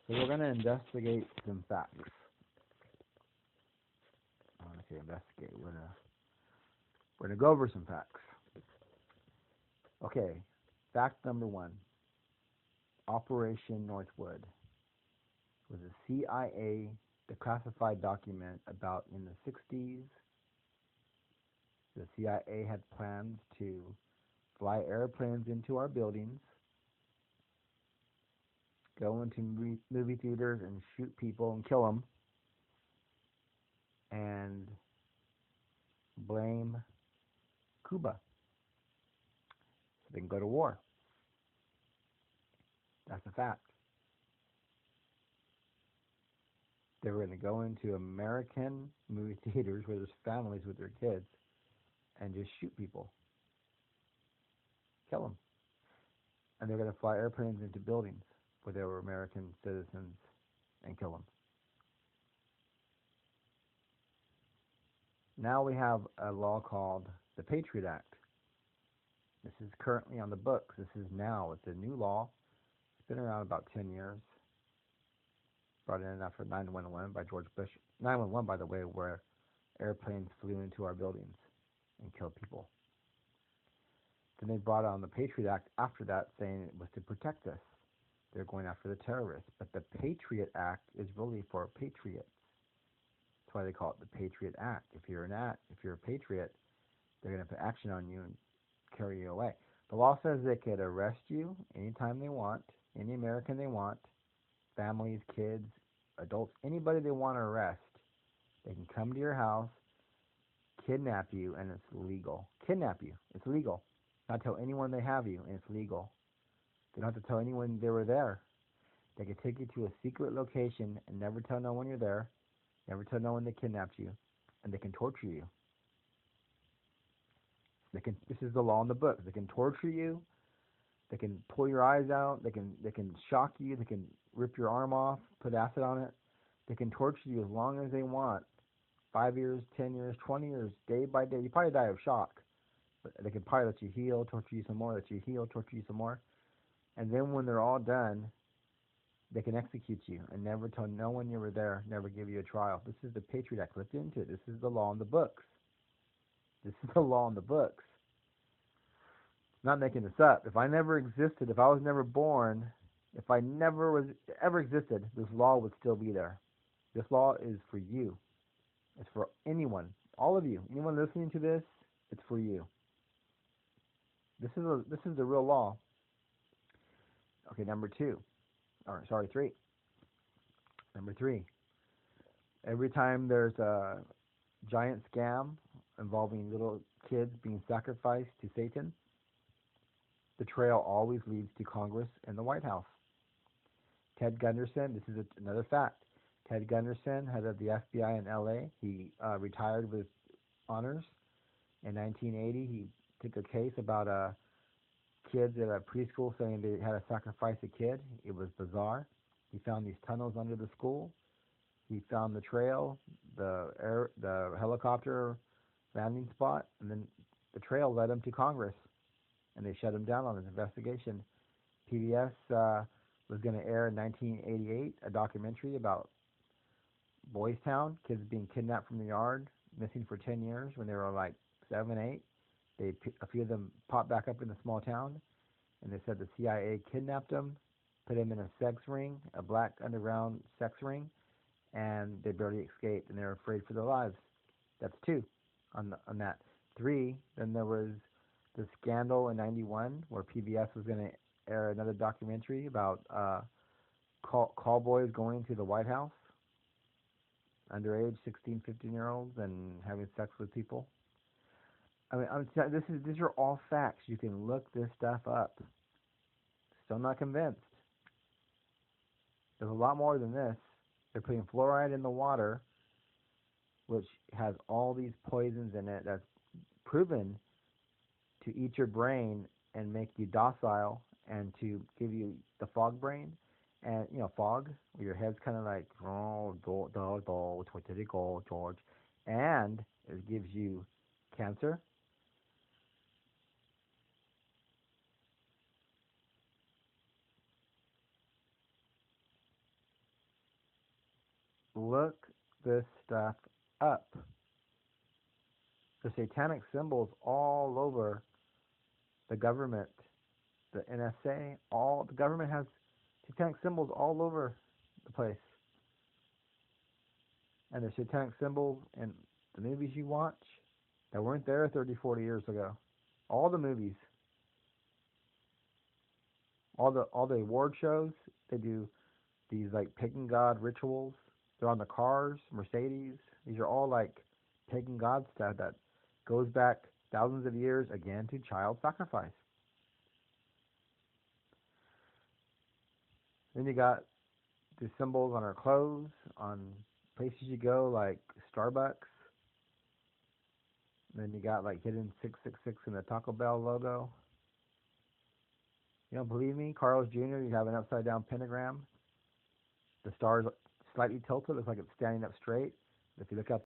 So we're going to investigate some facts. I want to say investigate. We're gonna go over some facts. Okay, fact number one: Operation Northwood was a CIA declassified document about in the 60s. The CIA had plans to fly airplanes into our buildings, go into movie theaters and shoot people and kill them, and blame Cuba so they can go to war. That's a fact. They were going to go into American movie theaters where there's families with their kids and just shoot people, kill them. And they're going to fly airplanes into buildings where there were American citizens and kill them. Now we have a law called the Patriot Act. This is currently on the books. This is now. It's a new law. It's been around about 10 years. Brought in after 9/11 by George Bush. 9/11, by the way, where airplanes flew into our buildings and killed people. Then they brought on the Patriot Act after that, saying it was to protect us. They're going after the terrorists. But the Patriot Act is really for patriots. That's why they call it the Patriot Act. If you're a patriot, they're going to put action on you and carry you away. The law says they could arrest you anytime they want, any American they want, families, kids, adults, anybody they want to arrest. They can come to your house, kidnap you, and it's legal. Kidnap you, it's legal. Not tell anyone they have you, and it's legal. They don't have to tell anyone they were there. They can take you to a secret location and never tell no one you're there, never tell no one they kidnapped you, and they can torture you. This is the law in the book. They can torture you. They can pull your eyes out. They can shock you. They can rip your arm off, put acid on it. They can torture you as long as they want. 5 years, 10 years, 20 years, day by day. You probably die of shock. But they can probably let you heal, torture you some more, let you heal, torture you some more. And then when they're all done, they can execute you and never tell no one you were there, never give you a trial. This is the Patriot Act. Look into it. This is the law in the books. This is the law in the books. I'm not making this up. If I never existed, if I was never born, if I never was ever existed, this law would still be there. This law is for you. It's for anyone, all of you, anyone listening to this. It's for you. This is the real law. Okay, three. Number three. Every time there's a giant scam involving little kids being sacrificed to Satan, the trail always leads to Congress and the White House. Ted Gunderson, this is another fact. Ted Gunderson, head of the FBI in LA, he retired with honors. In 1980, he took a case about kids at a preschool saying they had to sacrifice a kid. It was bizarre. He found these tunnels under the school. He found the trail, the helicopter landing spot, and then the trail led him to Congress, and they shut him down on his investigation. PBS was going to air in 1988 a documentary about Boys Town, kids being kidnapped from the yard, missing for 10 years when they were like 7, 8. A few of them popped back up in the small town, and they said the CIA kidnapped them, put them in a sex ring, a black underground sex ring, and they barely escaped, and they were afraid for their lives. That's 2 on that. 3, then there was the scandal in 91 where PBS was going to air another documentary about call boys going to the White House, underage 16, 15-year-olds, and having sex with people. I mean, these are all facts. You can look this stuff up. Still not convinced. There's a lot more than this. They're putting fluoride in the water, which has all these poisons in it that's proven to eat your brain and make you docile and to give you the fog brain. And, fog, where your head's kind of like, oh, where did it go, George? And it gives you cancer. Look this stuff up. The satanic symbols all over the government, the NSA, all the government has satanic symbols all over the place. And there's satanic symbols in the movies you watch that weren't there 30, 40 years ago. All the movies, all the award shows, they do these like pagan god rituals. They're on the cars, Mercedes. These are all like pagan god stuff that goes back thousands of years again to child sacrifice. Then you got the symbols on our clothes, on places you go like Starbucks. And then you got like hidden 666 in the Taco Bell logo. You don't believe me? Carl's Jr., you have an upside down pentagram. The star is slightly tilted, looks like it's standing up straight. If you look up